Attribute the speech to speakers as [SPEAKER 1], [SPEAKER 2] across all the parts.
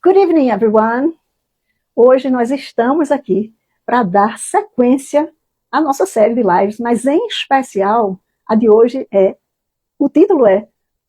[SPEAKER 1] Good evening, everyone! Hoje nós estamos aqui para dar sequência à nossa série de lives, mas em especial, a de hoje o título é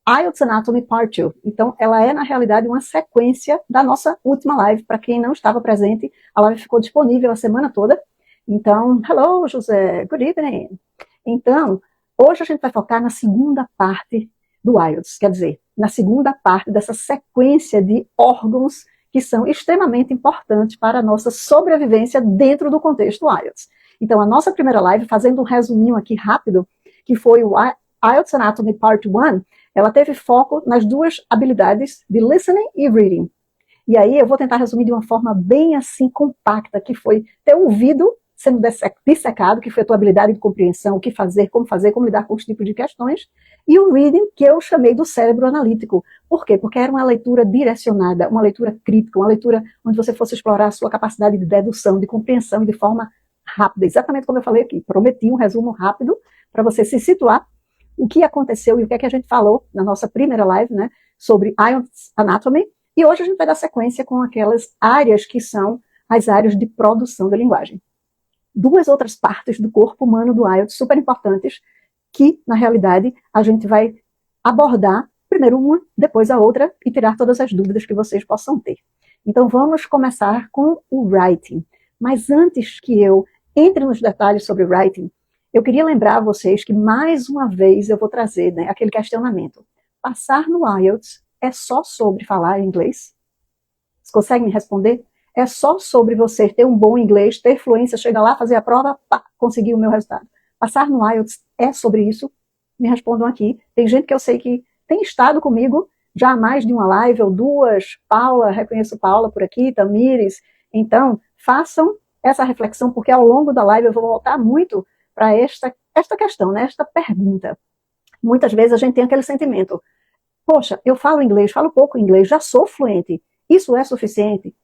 [SPEAKER 1] IELTS Anatomy Part 2. Então, ela é, na realidade, uma sequência da nossa última live. Para quem não estava presente, a live ficou disponível a semana toda. Então, hello, José, good evening! Então, hoje a gente vai focar na segunda parte do IELTS, quer dizer, na segunda parte dessa sequência de órgãos que são extremamente importantes para a nossa sobrevivência dentro do contexto IELTS. Então, a nossa primeira live, fazendo um resuminho aqui rápido, que foi o IELTS Anatomy Part 1, ela teve foco nas duas habilidades de listening e reading. E aí eu vou tentar resumir de uma forma bem assim compacta, que foi ter ouvido sendo dissecado, que foi a tua habilidade de compreensão, o que fazer, como lidar com os tipos de questões, e o reading, que eu chamei do cérebro analítico. Por quê? Porque era uma leitura direcionada, uma leitura crítica, uma leitura onde você fosse explorar a sua capacidade de dedução, de compreensão de forma rápida, exatamente como eu falei aqui. Prometi um resumo rápido para você se situar o que aconteceu e o que é que a gente falou na nossa primeira live, né, sobre IELTS Anatomy, e hoje a gente vai dar sequência com aquelas áreas que são as áreas de produção da linguagem. Duas outras partes do corpo humano do IELTS super importantes que, na realidade, a gente vai abordar primeiro uma, depois a outra e tirar todas as dúvidas que vocês possam ter. Então vamos começar com o writing. Mas antes que eu entre nos detalhes sobre o writing, eu queria lembrar a vocês que mais uma vez eu vou trazer, né, aquele questionamento. Passar no IELTS é só sobre falar inglês? Vocês conseguem me responder? É só sobre você ter um bom inglês, ter fluência, chegar lá, fazer a prova, pá, conseguir o meu resultado. Passar no IELTS é sobre isso? Me respondam aqui. Tem gente que eu sei que tem estado comigo já há mais de uma live ou duas. Paula, reconheço Paula por aqui, Tamires. Então, façam essa reflexão, porque ao longo da live eu vou voltar muito para esta questão, né, esta pergunta. Muitas vezes a gente tem aquele sentimento, poxa, eu falo inglês, falo pouco inglês, já sou fluente, isso é suficiente?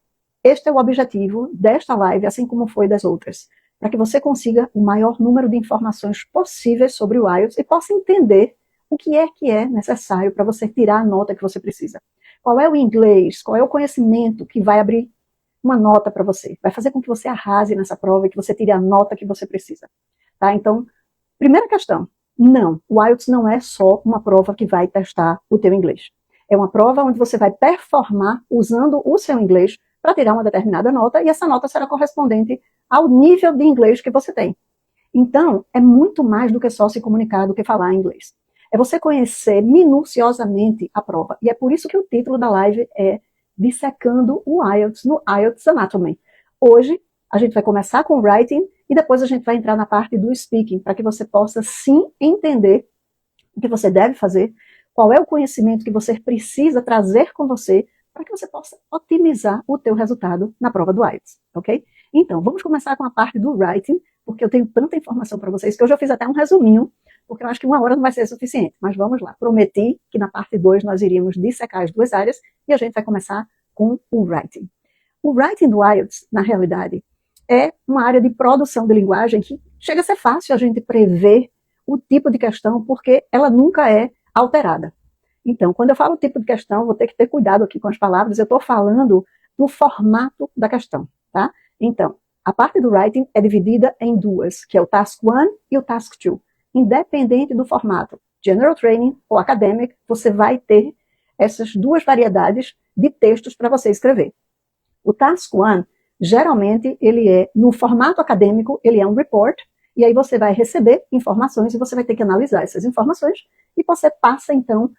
[SPEAKER 1] Este é o objetivo desta live, assim como foi das outras, para que você consiga o maior número de informações possíveis sobre o IELTS e possa entender o que é necessário para você tirar a nota que você precisa. Qual é o inglês, qual é o conhecimento que vai abrir uma nota para você, vai fazer com que você arrase nessa prova e que você tire a nota que você precisa. Tá? Então, primeira questão, não, o IELTS não é só uma prova que vai testar o teu inglês. É uma prova onde você vai performar usando o seu inglês para tirar uma determinada nota, e essa nota será correspondente ao nível de inglês que você tem. Então, é muito mais do que só se comunicar, do que falar inglês. É você conhecer minuciosamente a prova. E é por isso que o título da live é Dissecando o IELTS no IELTS Anatomy. Hoje, a gente vai começar com o writing e depois a gente vai entrar na parte do speaking, para que você possa sim entender o que você deve fazer, qual é o conhecimento que você precisa trazer com você para que você possa otimizar o teu resultado na prova do IELTS, ok? Então, vamos começar com a parte do writing, porque eu tenho tanta informação para vocês que hoje eu fiz até um resuminho, porque eu acho que uma hora não vai ser suficiente, mas vamos lá. Prometi que na parte 2 nós iríamos dissecar as duas áreas e a gente vai começar com o writing. O writing do IELTS, na realidade, é uma área de produção de linguagem que chega a ser fácil a gente prever o tipo de questão, porque ela nunca é alterada. Então, quando eu falo tipo de questão, vou ter que ter cuidado aqui com as palavras, eu estou falando do formato da questão, tá? Então, a parte do writing é dividida em duas, que é o Task 1 e o Task 2. Independente do formato, General Training ou Academic, você vai ter essas duas variedades de textos para você escrever. O Task 1, geralmente, ele é, no formato acadêmico, ele é um report, e aí você vai receber informações e você vai ter que analisar essas informações, e você passa, então,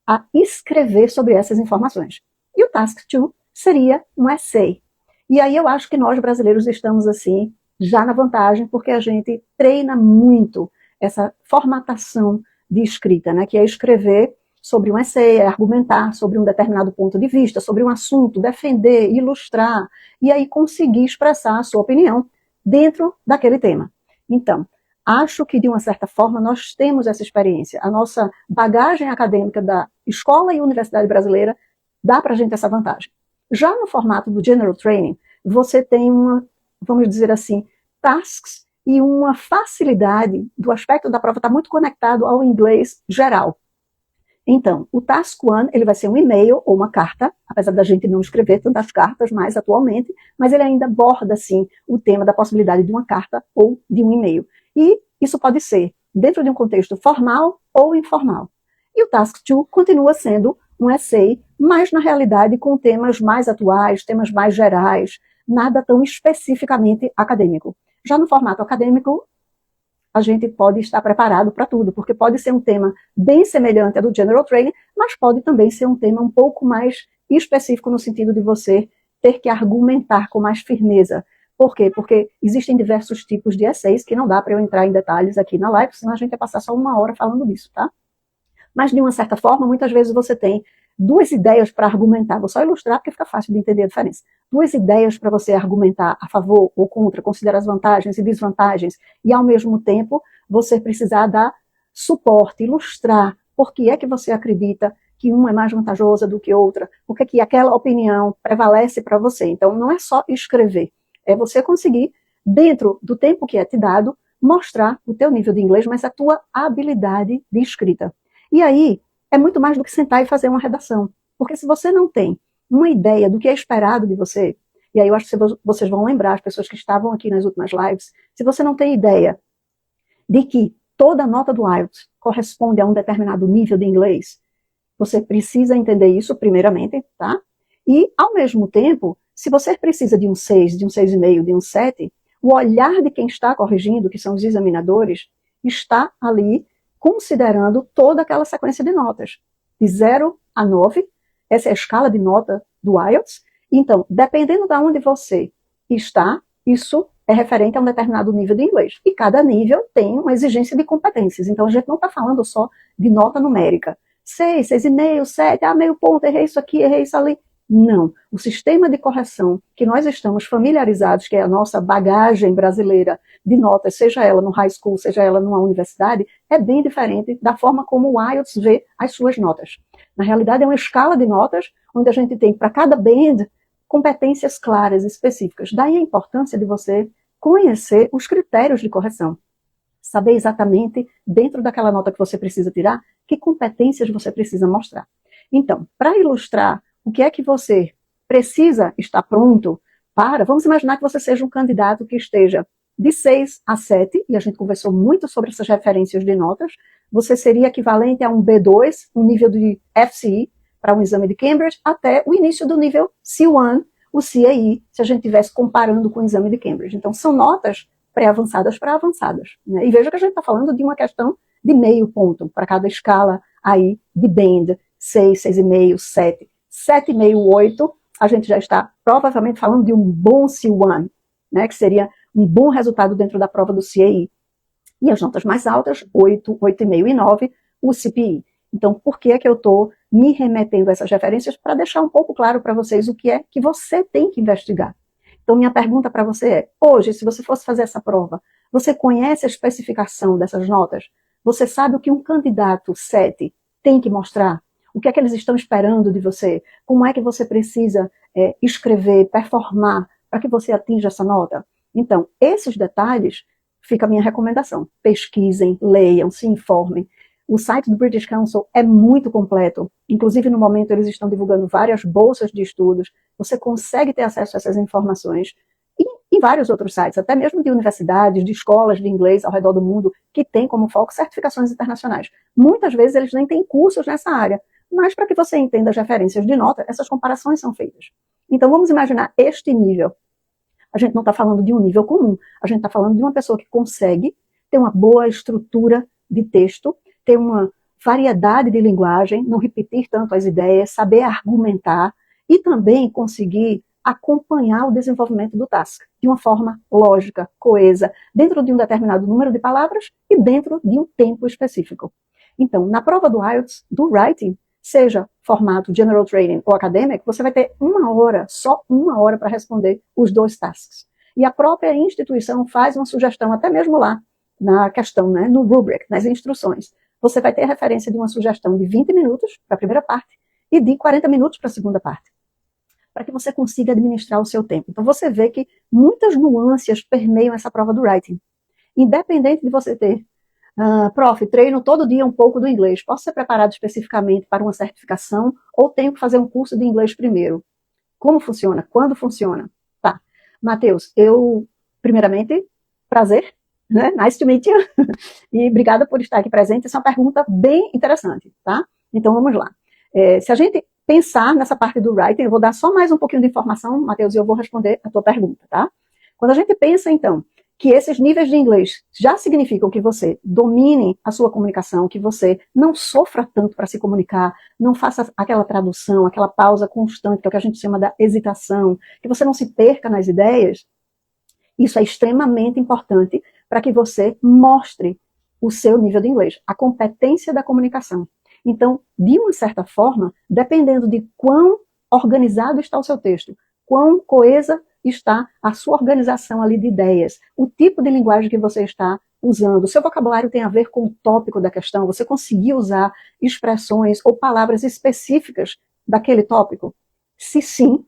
[SPEAKER 1] a escrever sobre essas informações. E o Task 2 seria um essay. E aí eu acho que nós brasileiros estamos assim, já na vantagem, porque a gente treina muito essa formatação de escrita, né, que é escrever sobre um essay, é argumentar sobre um determinado ponto de vista, sobre um assunto, defender, ilustrar, e aí conseguir expressar a sua opinião dentro daquele tema. Então, acho que, de uma certa forma, nós temos essa experiência. A nossa bagagem acadêmica da escola e universidade brasileira dá para a gente essa vantagem. Já no formato do General Training, você tem vamos dizer assim, tasks e uma facilidade do aspecto da prova estar muito conectado ao inglês geral. Então, o Task 1, ele vai ser um e-mail ou uma carta, apesar da gente não escrever tantas cartas mais atualmente, mas ele ainda aborda, assim, o tema da possibilidade de uma carta ou de um e-mail. E isso pode ser dentro de um contexto formal ou informal. E o Task 2 continua sendo um essay, mas na realidade com temas mais atuais, temas mais gerais, nada tão especificamente acadêmico. Já no formato acadêmico, a gente pode estar preparado para tudo, porque pode ser um tema bem semelhante ao do General Training, mas pode também ser um tema um pouco mais específico no sentido de você ter que argumentar com mais firmeza. Por quê? Porque existem diversos tipos de essays que não dá para eu entrar em detalhes aqui na live, senão a gente ia passar só 1 hora falando disso, tá? Mas, de uma certa forma, muitas vezes você tem 2 ideias para argumentar. Vou só ilustrar porque fica fácil de entender a diferença. 2 ideias para você argumentar a favor ou contra, considerar as vantagens e desvantagens, e, ao mesmo tempo, você precisar dar suporte, ilustrar por que é que você acredita que uma é mais vantajosa do que outra, por que aquela opinião prevalece para você. Então, não é só escrever, é você conseguir, dentro do tempo que é te dado, mostrar o teu nível de inglês, mas a tua habilidade de escrita. E aí, é muito mais do que sentar e fazer uma redação. Porque se você não tem uma ideia do que é esperado de você, e aí eu acho que vocês vão lembrar, as pessoas que estavam aqui nas últimas lives, se você não tem ideia de que toda nota do IELTS corresponde a um determinado nível de inglês, você precisa entender isso primeiramente, tá? E, ao mesmo tempo, se você precisa de um 6, de um 6,5, de um 7, o olhar de quem está corrigindo, que são os examinadores, está ali considerando toda aquela sequência de notas, de 0 a 9, essa é a escala de nota do IELTS. Então, dependendo de onde você está, isso é referente a um determinado nível de inglês. E cada nível tem uma exigência de competências. Então, a gente não está falando só de nota numérica. 6, 6,5, 7, meio ponto, errei isso aqui, errei isso ali. Não. O sistema de correção que nós estamos familiarizados, que é a nossa bagagem brasileira de notas, seja ela no high school, seja ela numa universidade, é bem diferente da forma como o IELTS vê as suas notas. Na realidade, é uma escala de notas onde a gente tem, para cada band, competências claras, específicas. Daí a importância de você conhecer os critérios de correção. Saber exatamente, dentro daquela nota que você precisa tirar, que competências você precisa mostrar. Então, para ilustrar o que é que você precisa estar pronto para, vamos imaginar que você seja um candidato que esteja de 6 a 7, e a gente conversou muito sobre essas referências de notas, você seria equivalente a um B2, um nível de FCE, para um exame de Cambridge, até o início do nível C1, o CAE, se a gente estivesse comparando com o exame de Cambridge. Então, são notas pré-avançadas para avançadas. Né? E veja que a gente está falando de uma questão de meio ponto para cada escala aí de band, 6, 6,5, 7, 7,5, 8, a gente já está provavelmente falando de um bom C1, né, que seria um bom resultado dentro da prova do CAE. E as notas mais altas, 8, 8,5 e 9, o CPE. Então, por que é que eu estou me remetendo a essas referências? Para deixar um pouco claro para vocês o que é que você tem que investigar. Então, minha pergunta para você é, hoje, se você fosse fazer essa prova, você conhece a especificação dessas notas? Você sabe o que um candidato 7 tem que mostrar? O que é que eles estão esperando de você? Como é que você precisa escrever, performar, para que você atinja essa nota? Então, esses detalhes, fica a minha recomendação. Pesquisem, leiam, se informem. O site do British Council é muito completo. Inclusive, no momento, eles estão divulgando várias bolsas de estudos. Você consegue ter acesso a essas informações. E em vários outros sites, até mesmo de universidades, de escolas de inglês ao redor do mundo, que têm como foco certificações internacionais. Muitas vezes, eles nem têm cursos nessa área. Mas, para que você entenda as referências de nota, essas comparações são feitas. Então, vamos imaginar este nível. A gente não está falando de um nível comum. A gente está falando de uma pessoa que consegue ter uma boa estrutura de texto, ter uma variedade de linguagem, não repetir tanto as ideias, saber argumentar e também conseguir acompanhar o desenvolvimento do task de uma forma lógica, coesa, dentro de um determinado número de palavras e dentro de um tempo específico. Então, na prova do IELTS, do writing, seja formato General Training ou Academic, você vai ter 1 hora, só 1 hora para responder os 2 tasks. E a própria instituição faz uma sugestão, até mesmo lá, na questão, né, no rubric, nas instruções. Você vai ter referência de uma sugestão de 20 minutos para a primeira parte e de 40 minutos para a segunda parte, para que você consiga administrar o seu tempo. Então, você vê que muitas nuances permeiam essa prova do writing. Independente de você ter Prof, treino todo dia um pouco do inglês. Posso ser preparado especificamente para uma certificação ou tenho que fazer um curso de inglês primeiro? Como funciona? Quando funciona? Tá. Matheus, primeiramente, prazer, né? Nice to meet you. E obrigada por estar aqui presente. Essa é uma pergunta bem interessante, tá? Então vamos lá. Se a gente pensar nessa parte do writing, eu vou dar só mais um pouquinho de informação, Matheus, e eu vou responder a tua pergunta, tá? Quando a gente pensa, então, que esses níveis de inglês já significam que você domine a sua comunicação, que você não sofra tanto para se comunicar, não faça aquela tradução, aquela pausa constante, que é o que a gente chama da hesitação, que você não se perca nas ideias, isso é extremamente importante para que você mostre o seu nível de inglês, a competência da comunicação. Então, de uma certa forma, dependendo de quão organizado está o seu texto, quão coesa está a sua organização ali de ideias, o tipo de linguagem que você está usando, o seu vocabulário tem a ver com o tópico da questão, você conseguiu usar expressões ou palavras específicas daquele tópico? Se sim,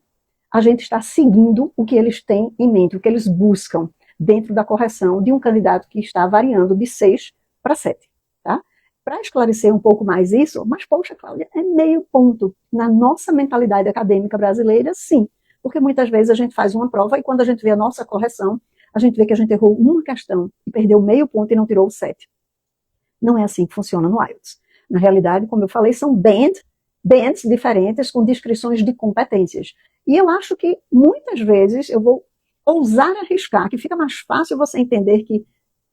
[SPEAKER 1] a gente está seguindo o que eles têm em mente, o que eles buscam dentro da correção de um candidato que está variando de 6 para 7, tá? Para esclarecer um pouco mais isso, mas poxa, Cláudia, é meio ponto. Na nossa mentalidade acadêmica brasileira, sim, porque muitas vezes a gente faz uma prova e quando a gente vê a nossa correção, a gente vê que a gente errou uma questão e perdeu meio ponto e não tirou o 7. Não é assim que funciona no IELTS. Na realidade, como eu falei, são bands diferentes com descrições de competências. E eu acho que muitas vezes eu vou ousar arriscar, que fica mais fácil você entender que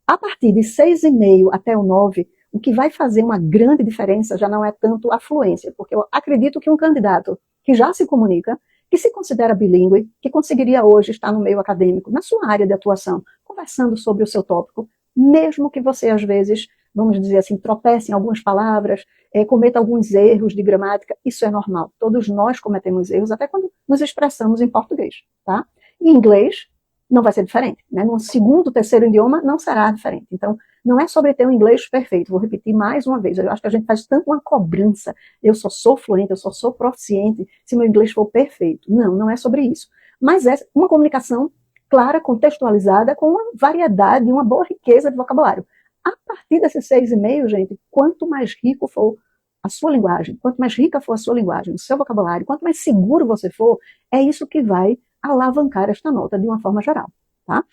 [SPEAKER 1] a partir de 6,5 até o 9, o que vai fazer uma grande diferença já não é tanto a fluência, porque eu acredito que um candidato que já se comunica, que se considera bilíngue, que conseguiria hoje estar no meio acadêmico, na sua área de atuação, conversando sobre o seu tópico, mesmo que você às vezes, vamos dizer assim, tropece em algumas palavras, cometa alguns erros de gramática, isso é normal. Todos nós cometemos erros, até quando nos expressamos em português, tá? Em inglês, não vai ser diferente, né? No segundo, terceiro idioma, não será diferente. Então, não é sobre ter um inglês perfeito. Vou repetir mais uma vez. Eu acho que a gente faz tanto uma cobrança. Eu só sou fluente, eu só sou proficiente se meu inglês for perfeito. Não, não é sobre isso. Mas é uma comunicação clara, contextualizada, com uma variedade e uma boa riqueza de vocabulário. A partir desses 6,5, gente, quanto mais rico for a sua linguagem, quanto mais rica for a sua linguagem, o seu vocabulário, quanto mais seguro você for, é isso que vai alavancar esta nota de uma forma geral, tá?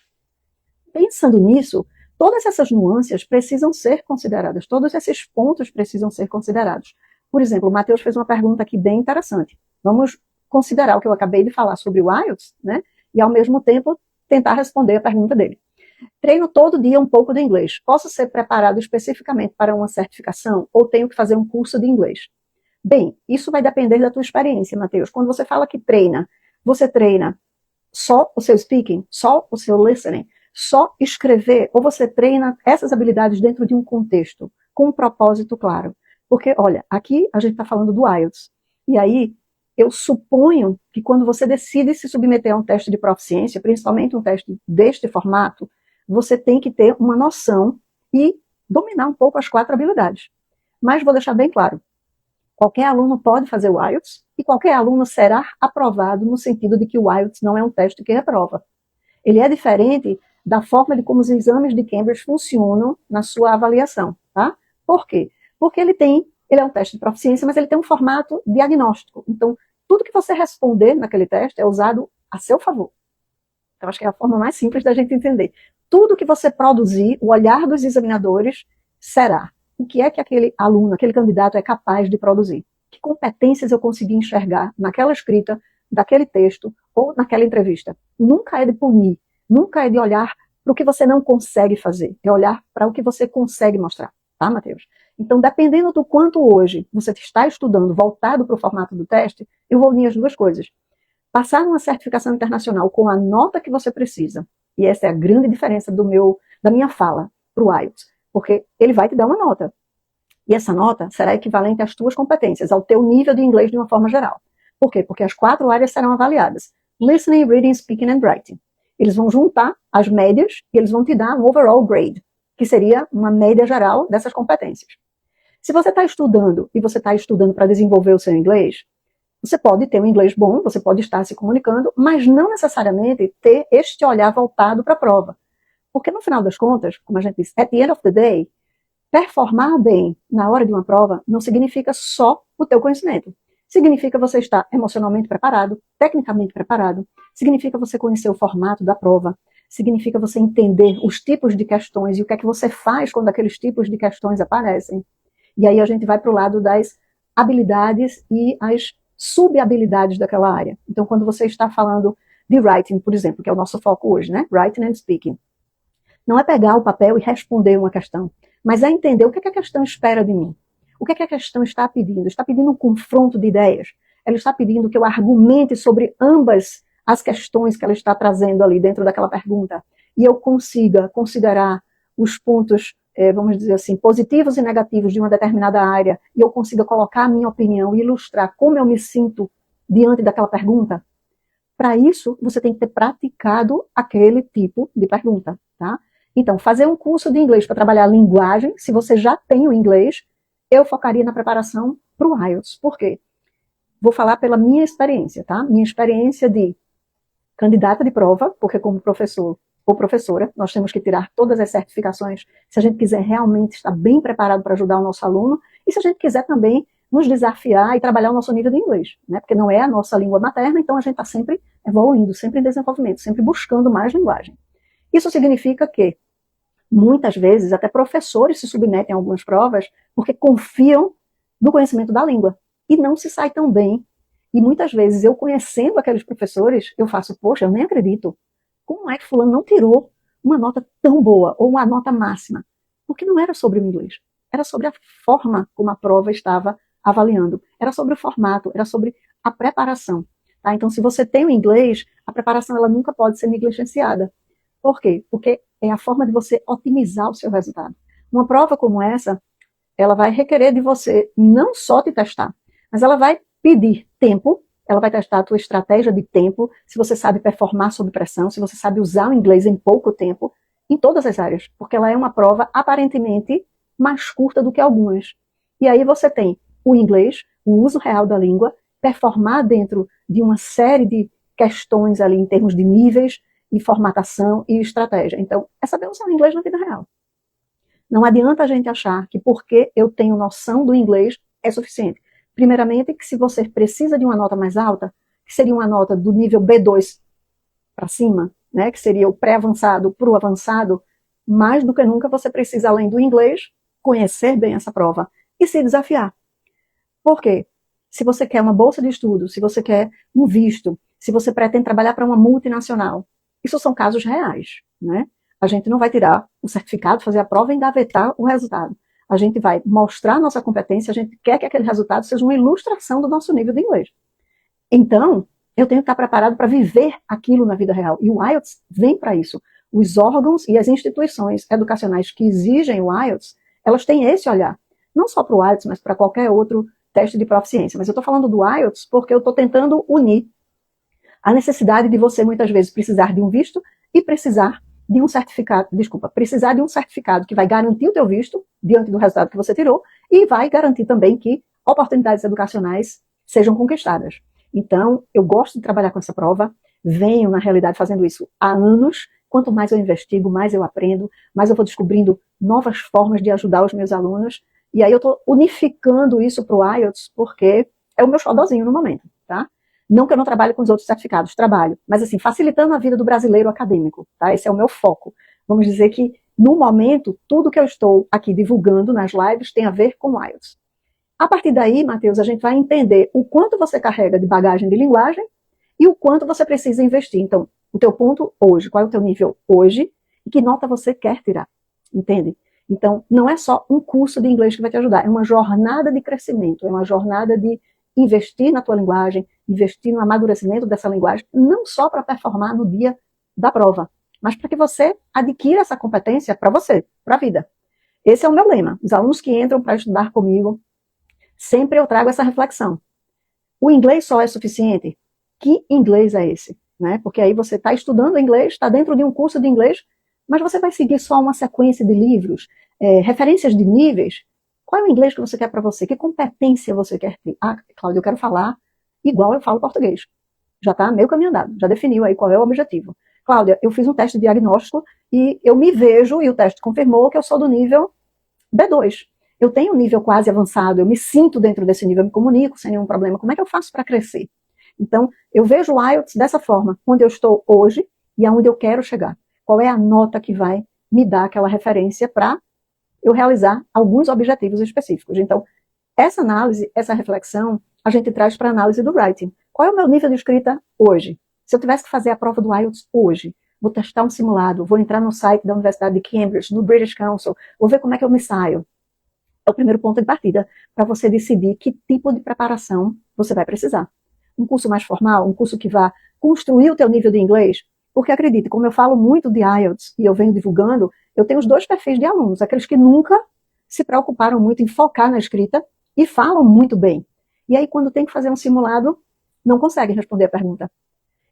[SPEAKER 1] Pensando nisso, todas essas nuances precisam ser consideradas, todos esses pontos precisam ser considerados. Por exemplo, o Matheus fez uma pergunta aqui bem interessante. Vamos considerar o que eu acabei de falar sobre o IELTS, né? E ao mesmo tempo tentar responder a pergunta dele. Treino todo dia um pouco de inglês. Posso ser preparado especificamente para uma certificação ou tenho que fazer um curso de inglês? Bem, isso vai depender da tua experiência, Matheus. Quando você fala que treina, você treina só o seu speaking, só o seu listening, só escrever, ou você treina essas habilidades dentro de um contexto, com um propósito claro. Porque, olha, aqui a gente está falando do IELTS. E aí, eu suponho que quando você decide se submeter a um teste de proficiência, principalmente um teste deste formato, você tem que ter uma noção e dominar um pouco as 4 habilidades. Mas vou deixar bem claro, qualquer aluno pode fazer o IELTS e qualquer aluno será aprovado no sentido de que o IELTS não é um teste que reprova. Ele é diferente da forma de como os exames de Cambridge funcionam na sua avaliação, tá? Por quê? Porque ele é um teste de proficiência, mas ele tem um formato diagnóstico. Então, tudo que você responder naquele teste é usado a seu favor. Então, acho que é a forma mais simples da gente entender. Tudo que você produzir, o olhar dos examinadores será o que é que aquele aluno, aquele candidato é capaz de produzir. Que competências eu consegui enxergar naquela escrita, daquele texto ou naquela entrevista. Nunca é de punir, nunca é de olhar para o que você não consegue fazer, é olhar para o que você consegue mostrar, tá, Matheus? Então, dependendo do quanto hoje você está estudando voltado para o formato do teste, eu vou unir as duas coisas. Passar uma certificação internacional com a nota que você precisa, e essa é a grande diferença da minha fala para o IELTS, porque ele vai te dar uma nota. E essa nota será equivalente às tuas competências, ao teu nível de inglês de uma forma geral. Por quê? Porque as 4 áreas serão avaliadas. Listening, Reading, Speaking and Writing. Eles vão juntar as médias e eles vão te dar um overall grade, que seria uma média geral dessas competências. Se você está estudando e você está estudando para desenvolver o seu inglês, você pode ter um inglês bom, você pode estar se comunicando, mas não necessariamente ter este olhar voltado para a prova. Porque no final das contas, como a gente disse, at the end of the day, performar bem na hora de uma prova não significa só o teu conhecimento. Significa você estar emocionalmente preparado, tecnicamente preparado, significa você conhecer o formato da prova, significa você entender os tipos de questões e o que é que você faz quando aqueles tipos de questões aparecem. E aí a gente vai para o lado das habilidades e as subhabilidades daquela área. Então, quando você está falando de writing, por exemplo, que é o nosso foco hoje, né? Writing and speaking. Não é pegar o papel e responder uma questão, mas é entender o que é que a questão espera de mim. O que é que a questão está pedindo? Está pedindo um confronto de ideias. Ela está pedindo que eu argumente sobre ambas as questões que ela está trazendo ali dentro daquela pergunta. E eu consiga considerar os pontos, vamos dizer assim, positivos e negativos de uma determinada área, e eu consiga colocar a minha opinião e ilustrar como eu me sinto diante daquela pergunta. Para isso, você tem que ter praticado aquele tipo de pergunta, tá? Então, fazer um curso de inglês para trabalhar a linguagem, se você já tem o inglês, eu focaria na preparação para o IELTS. Por quê? Vou falar pela minha experiência, tá? Minha experiência de candidata de prova, porque como professor ou professora, nós temos que tirar todas as certificações se a gente quiser realmente estar bem preparado para ajudar o nosso aluno, e se a gente quiser também nos desafiar e trabalhar o nosso nível de inglês, né? Porque não é a nossa língua materna, então a gente está sempre evoluindo, sempre em desenvolvimento, sempre buscando mais linguagem. Isso significa que, muitas vezes, até professores se submetem a algumas provas porque confiam no conhecimento da língua e não se sai tão bem. E muitas vezes, eu conhecendo aqueles professores, eu faço, poxa, eu nem acredito. Como é que fulano não tirou uma nota tão boa ou uma nota máxima? Porque não era sobre o inglês, era sobre a forma como a prova estava avaliando, era sobre o formato, era sobre a preparação. Tá? Então, se você tem o inglês, a preparação ela nunca pode ser negligenciada. Por quê? Porque é a forma de você otimizar o seu resultado. Uma prova como essa, ela vai requerer de você não só te testar, mas ela vai pedir tempo, ela vai testar a tua estratégia de tempo, se você sabe performar sob pressão, se você sabe usar o inglês em pouco tempo, em todas as áreas, porque ela é uma prova aparentemente mais curta do que algumas. E aí você tem o inglês, o uso real da língua, performar dentro de uma série de questões ali em termos de níveis, e formatação e estratégia. Então, é saber usar o inglês na vida real. Não adianta a gente achar que porque eu tenho noção do inglês é suficiente. Primeiramente, que se você precisa de uma nota mais alta, que seria uma nota do nível B2 para cima, né, que seria o pré-avançado para o avançado, mais do que nunca você precisa, além do inglês, conhecer bem essa prova e se desafiar. Por quê? Se você quer uma bolsa de estudo, se você quer um visto, se você pretende trabalhar para uma multinacional, isso são casos reais, né? A gente não vai tirar o certificado, fazer a prova e engavetar o resultado. A gente vai mostrar a nossa competência, a gente quer que aquele resultado seja uma ilustração do nosso nível de inglês. Então, eu tenho que estar preparado para viver aquilo na vida real. E o IELTS vem para isso. Os órgãos e as instituições educacionais que exigem o IELTS, elas têm esse olhar. Não só para o IELTS, mas para qualquer outro teste de proficiência. Mas eu estou falando do IELTS porque eu estou tentando unir a necessidade de você, muitas vezes, precisar de um visto e precisar de um certificado, precisar de um certificado que vai garantir o teu visto diante do resultado que você tirou e vai garantir também que oportunidades educacionais sejam conquistadas. Então, eu gosto de trabalhar com essa prova, venho, na realidade, fazendo isso há anos. Quanto mais eu investigo, mais eu aprendo, mais eu vou descobrindo novas formas de ajudar os meus alunos. E aí eu estou unificando isso para o IELTS, porque é o meu xodózinho no momento, tá? Não que eu não trabalhe com os outros certificados, trabalho, mas assim, facilitando a vida do brasileiro acadêmico, tá? Esse é o meu foco. Vamos dizer que, no momento, tudo que eu estou aqui divulgando nas lives tem a ver com o IELTS. A partir daí, Matheus, a gente vai entender o quanto você carrega de bagagem de linguagem e o quanto você precisa investir. Então, o teu ponto hoje, qual é o teu nível hoje e que nota você quer tirar, entende? Então, não é só um curso de inglês que vai te ajudar, é uma jornada de crescimento, é uma jornada de investir na tua linguagem, investir no amadurecimento dessa linguagem, não só para performar no dia da prova, mas para que você adquira essa competência para você, para a vida. Esse é o meu lema. Os alunos que entram para estudar comigo, sempre eu trago essa reflexão. O inglês só é suficiente? Que inglês é esse? Né? Porque aí você está estudando inglês, está dentro de um curso de inglês, mas você vai seguir só uma sequência de livros, referências de níveis. Qual é o inglês que você quer para você? Que competência você quer ter? Ah, Cláudia, eu quero falar igual eu falo português. Já está meio caminho andado, já definiu aí qual é o objetivo. Cláudia, eu fiz um teste de diagnóstico e eu me vejo, e o teste confirmou que eu sou do nível B2. Eu tenho um nível quase avançado, eu me sinto dentro desse nível, eu me comunico sem nenhum problema. Como é que eu faço para crescer? Então, eu vejo o IELTS dessa forma, onde eu estou hoje e aonde eu quero chegar. Qual é a nota que vai me dar aquela referência para eu realizar alguns objetivos específicos. Então, essa análise, essa reflexão, a gente traz para a análise do writing. Qual é o meu nível de escrita hoje? Se eu tivesse que fazer a prova do IELTS hoje, vou testar um simulado, vou entrar no site da Universidade de Cambridge, no British Council, vou ver como é que eu me saio. É o primeiro ponto de partida para você decidir que tipo de preparação você vai precisar. Um curso mais formal, um curso que vá construir o teu nível de inglês, porque acredite, como eu falo muito de IELTS e eu venho divulgando, eu tenho os dois perfis de alunos, aqueles que nunca se preocuparam muito em focar na escrita e falam muito bem. E aí, quando tem que fazer um simulado, não conseguem responder a pergunta.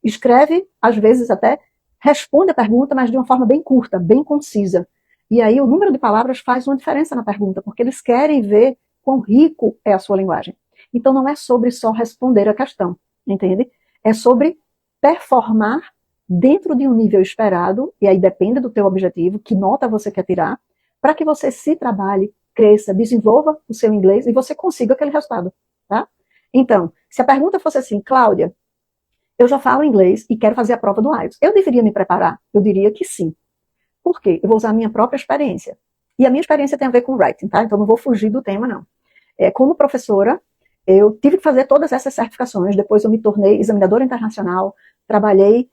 [SPEAKER 1] Escreve, às vezes até responde a pergunta, mas de uma forma bem curta, bem concisa. E aí o número de palavras faz uma diferença na pergunta, porque eles querem ver quão rico é a sua linguagem. Então não é sobre só responder a questão, entende? É sobre performar dentro de um nível esperado, e aí depende do teu objetivo, que nota você quer tirar, para que você se trabalhe, cresça, desenvolva o seu inglês e você consiga aquele resultado, tá? Então, se a pergunta fosse assim, Cláudia, eu já falo inglês e quero fazer a prova do IELTS, eu deveria me preparar? Eu diria que sim. Por quê? Eu vou usar a minha própria experiência. E a minha experiência tem a ver com writing, tá? Então não vou fugir do tema, não. Como professora, eu tive que fazer todas essas certificações, depois eu me tornei examinadora internacional, trabalhei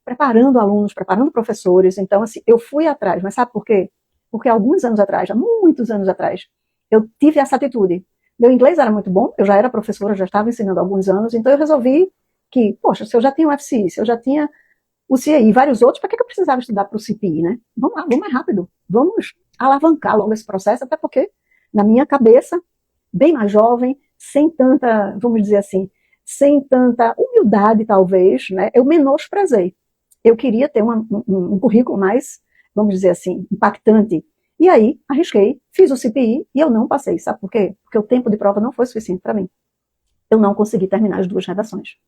[SPEAKER 1] preparando alunos, preparando professores, então assim, eu fui atrás, mas sabe por quê? Porque alguns anos atrás, há muitos anos atrás, eu tive essa atitude. Meu inglês era muito bom, eu já era professora, já estava ensinando há alguns anos, então eu resolvi que, poxa, se eu já tinha o FCI, se eu já tinha o CAI e vários outros, para que eu precisava estudar para o CPI, né? Vamos lá, vamos mais rápido, vamos alavancar logo esse processo, até porque, na minha cabeça, bem mais jovem, sem tanta, vamos dizer assim, sem tanta humildade, talvez, né? Eu menosprezei. Eu queria ter um currículo mais, vamos dizer assim, impactante. E aí, arrisquei, fiz o CPI e eu não passei. Sabe por quê? Porque o tempo de prova não foi suficiente para mim. Eu não consegui terminar as 2 redações.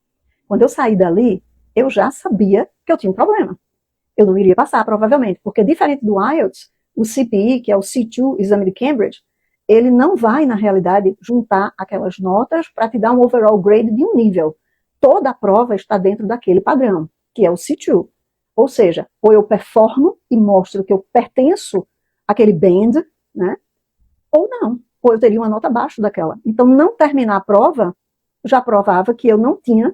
[SPEAKER 1] Quando eu saí dali, eu já sabia que eu tinha um problema. Eu não iria passar, provavelmente, porque diferente do IELTS, o CPI, que é o C2, Exame de Cambridge, ele não vai, na realidade, juntar aquelas notas para te dar um overall grade de um nível. Toda a prova está dentro daquele padrão, que é o C2. Ou seja, ou eu performo e mostro que eu pertenço àquele band, né? Ou não. Ou eu teria uma nota abaixo daquela. Então, não terminar a prova já provava que eu não tinha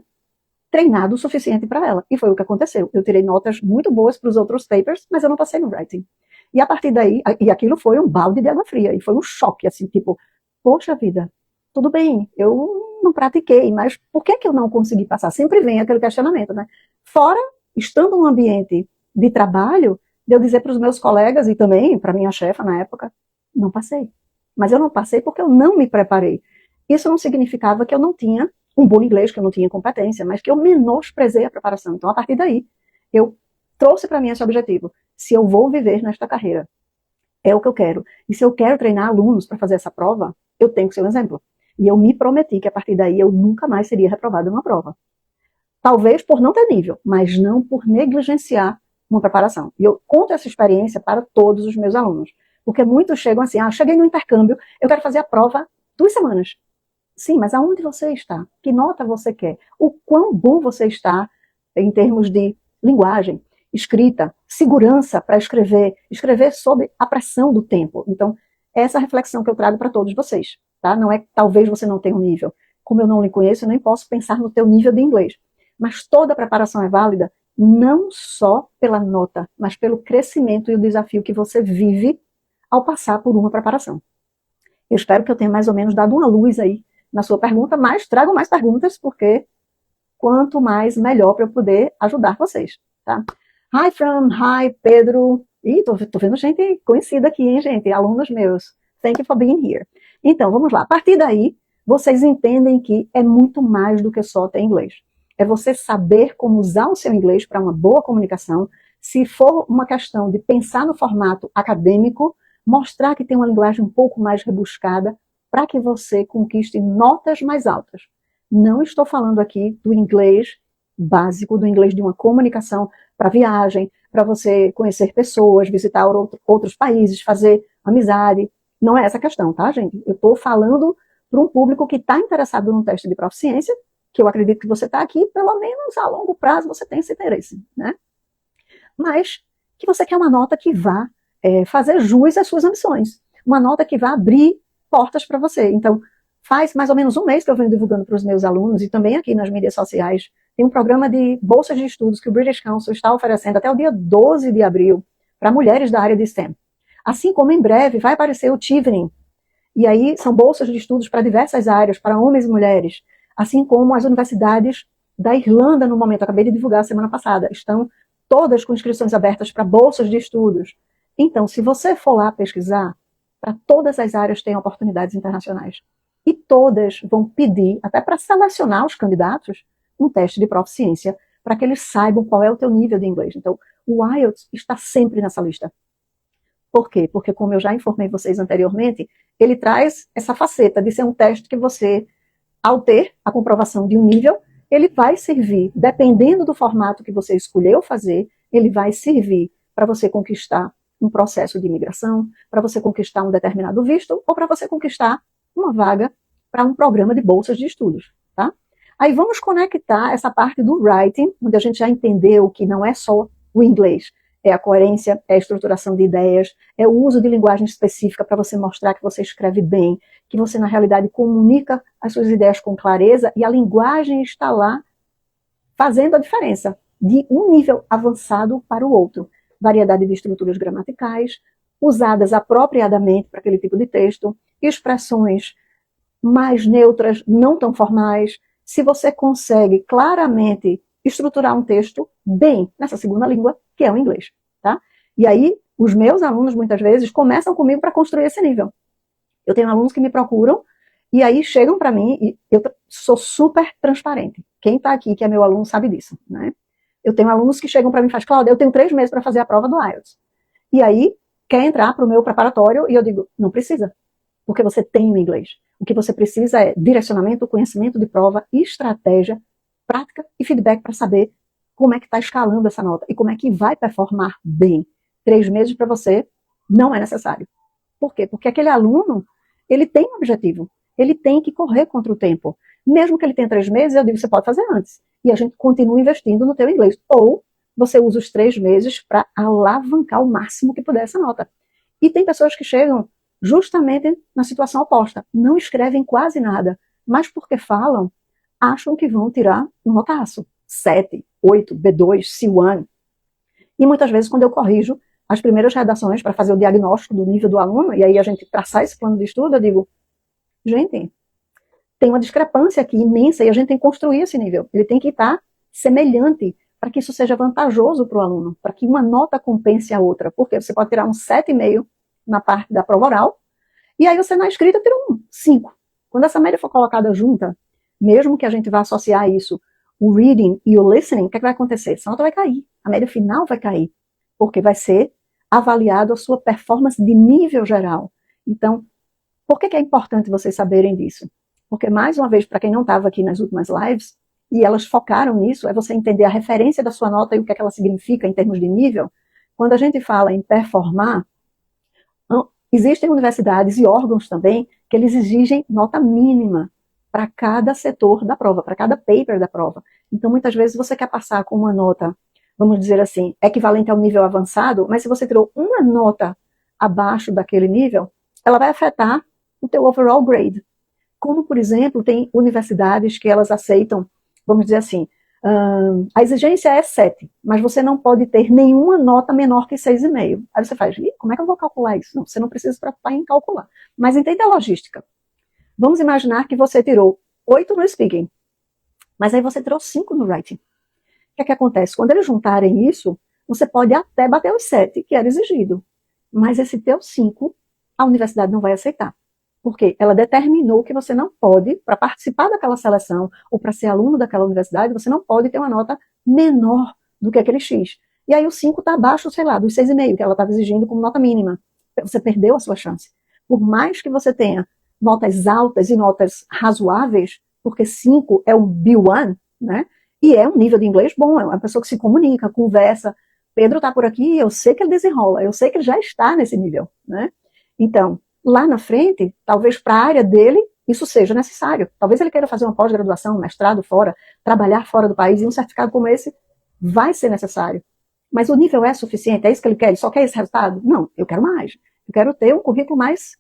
[SPEAKER 1] treinado o suficiente para ela. E foi o que aconteceu. Eu tirei notas muito boas para os outros papers, mas eu não passei no writing. E a partir daí, e aquilo foi um balde de água fria, e foi um choque, assim, tipo, poxa vida, tudo bem, eu não pratiquei, mas por que eu não consegui passar? Sempre vem aquele questionamento, né? Fora, estando num ambiente de trabalho, de eu dizer para os meus colegas, e também para minha chefa na época, não passei. Mas eu não passei porque eu não me preparei. Isso não significava que eu não tinha um bom inglês, que eu não tinha competência, mas que eu menosprezei a preparação. Então, a partir daí, eu trouxe para mim esse objetivo. Se eu vou viver nesta carreira, é o que eu quero. E se eu quero treinar alunos para fazer essa prova, eu tenho que ser um exemplo. E eu me prometi que a partir daí eu nunca mais seria reprovada numa prova. Talvez por não ter nível, mas não por negligenciar uma preparação. E eu conto essa experiência para todos os meus alunos. Porque muitos chegam assim, cheguei no intercâmbio, eu quero fazer a prova 2 semanas. Sim, mas aonde você está? Que nota você quer? O quão bom você está em termos de linguagem, escrita, segurança para escrever sob a pressão do tempo. Então, essa reflexão que eu trago para todos vocês, tá? Não é que talvez você não tenha um nível. Como eu não lhe conheço, eu nem posso pensar no teu nível de inglês. Mas toda preparação é válida, não só pela nota, mas pelo crescimento e o desafio que você vive ao passar por uma preparação. Eu espero que eu tenha mais ou menos dado uma luz aí na sua pergunta, mas trago mais perguntas, porque quanto mais, melhor para eu poder ajudar vocês, tá? Hi, Pedro. Ih, tô vendo gente conhecida aqui, hein, gente? Alunos meus. Thank you for being here. Então, vamos lá. A partir daí, vocês entendem que é muito mais do que só ter inglês. É você saber como usar o seu inglês para uma boa comunicação. Se for uma questão de pensar no formato acadêmico, mostrar que tem uma linguagem um pouco mais rebuscada, para que você conquiste notas mais altas. Não estou falando aqui do inglês básico, do inglês de uma comunicação para viagem, para você conhecer pessoas, visitar outros países, fazer amizade. Não é essa a questão, tá, gente? Eu estou falando para um público que está interessado num teste de proficiência, que eu acredito que você está aqui, pelo menos a longo prazo você tem esse interesse, né? Mas que você quer uma nota que vá fazer jus às suas ambições, uma nota que vá abrir portas para você. Então, faz mais ou menos um mês que eu venho divulgando para os meus alunos, e também aqui nas mídias sociais, tem um programa de bolsas de estudos que o British Council está oferecendo até o dia 12 de abril para mulheres da área de STEM. Assim como em breve vai aparecer o Chevening, e aí são bolsas de estudos para diversas áreas, para homens e mulheres, assim como as universidades da Irlanda, no momento, acabei de divulgar semana passada, estão todas com inscrições abertas para bolsas de estudos. Então, se você for lá pesquisar, para todas as áreas tem oportunidades internacionais. E todas vão pedir, até para selecionar os candidatos, um teste de proficiência, para que eles saibam qual é o teu nível de inglês. Então, o IELTS está sempre nessa lista. Por quê? Porque, como eu já informei vocês anteriormente, ele traz essa faceta de ser um teste que você, ao ter a comprovação de um nível, ele vai servir, dependendo do formato que você escolheu fazer, ele vai servir para você conquistar um processo de imigração, para você conquistar um determinado visto, ou para você conquistar uma vaga para um programa de bolsas de estudos, tá? Aí vamos conectar essa parte do writing, onde a gente já entendeu que não é só o inglês, é a coerência, é a estruturação de ideias, é o uso de linguagem específica para você mostrar que você escreve bem, que você, na realidade, comunica as suas ideias com clareza, e a linguagem está lá fazendo a diferença de um nível avançado para o outro. Variedade de estruturas gramaticais, usadas apropriadamente para aquele tipo de texto, expressões mais neutras, não tão formais. Se você consegue claramente estruturar um texto bem nessa segunda língua, que é o inglês, tá? E aí, os meus alunos, muitas vezes, começam comigo para construir esse nível. Eu tenho alunos que me procuram, e aí chegam para mim, e eu sou super transparente. Quem está aqui, que é meu aluno, sabe disso, né? Eu tenho alunos que chegam para mim e fazem, Cláudia, eu tenho 3 meses para fazer a prova do IELTS. E aí, quer entrar para o meu preparatório, e eu digo, não precisa, porque você tem o inglês. O que você precisa é direcionamento, conhecimento de prova, estratégia, prática e feedback para saber como é que está escalando essa nota e como é que vai performar bem. 3 meses para você não é necessário. Por quê? Porque aquele aluno, ele tem um objetivo, ele tem que correr contra o tempo. Mesmo que ele tenha 3 meses, eu digo, você pode fazer antes. E a gente continua investindo no teu inglês. Ou você usa os 3 meses para alavancar o máximo que puder essa nota. E tem pessoas que chegam justamente na situação oposta. Não escrevem quase nada, mas porque falam, acham que vão tirar um notaço. 7, 8, B2, C1. E muitas vezes, quando eu corrijo as primeiras redações para fazer o diagnóstico do nível do aluno, e aí a gente traçar esse plano de estudo, eu digo, gente, tem uma discrepância aqui imensa e a gente tem que construir esse nível. Ele tem que estar semelhante para que isso seja vantajoso para o aluno, para que uma nota compense a outra. Porque você pode tirar um 7,5 na parte da prova oral, e aí você na escrita tira um 5. Quando essa média for colocada junta, mesmo que a gente vá associar isso, o reading e o listening, o que, é que vai acontecer? Essa nota vai cair, a média final vai cair, porque vai ser avaliado a sua performance de nível geral. Então, por que é importante vocês saberem disso? Porque, mais uma vez, para quem não estava aqui nas últimas lives, e elas focaram nisso, é você entender a referência da sua nota e o que é que ela significa em termos de nível. Quando a gente fala em performar, existem universidades e órgãos também que eles exigem nota mínima para cada setor da prova, para cada paper da prova. Então, muitas vezes você quer passar com uma nota, vamos dizer assim, equivalente ao nível avançado, mas se você tirou uma nota abaixo daquele nível, ela vai afetar o teu overall grade. Como, por exemplo, tem universidades que elas aceitam, vamos dizer assim, a exigência é 7, mas você não pode ter nenhuma nota menor que 6,5. Aí você faz, como é que eu vou calcular isso? Não, você não precisa se preocupar em calcular. Mas entende a logística. Vamos imaginar que você tirou 8 no speaking, mas aí você tirou 5 no writing. O que é que acontece? Quando eles juntarem isso, você pode até bater os 7, que era exigido. Mas esse teu 5, a universidade não vai aceitar. Porque ela determinou que você não pode, para participar daquela seleção, ou para ser aluno daquela universidade, você não pode ter uma nota menor do que aquele X. E aí o 5 está abaixo, sei lá, dos 6,5, que ela estava exigindo como nota mínima. Você perdeu a sua chance. Por mais que você tenha notas altas e notas razoáveis, porque 5 é um B1, né? E é um nível de inglês bom, é uma pessoa que se comunica, conversa. Pedro está por aqui, eu sei que ele desenrola, eu sei que ele já está nesse nível, né? Então, lá na frente, talvez para a área dele, isso seja necessário. Talvez ele queira fazer uma pós-graduação, um mestrado fora, trabalhar fora do país, e um certificado como esse vai ser necessário. Mas o nível é suficiente? É isso que ele quer? Ele só quer esse resultado? Não, eu quero mais. Eu quero ter um currículo mais,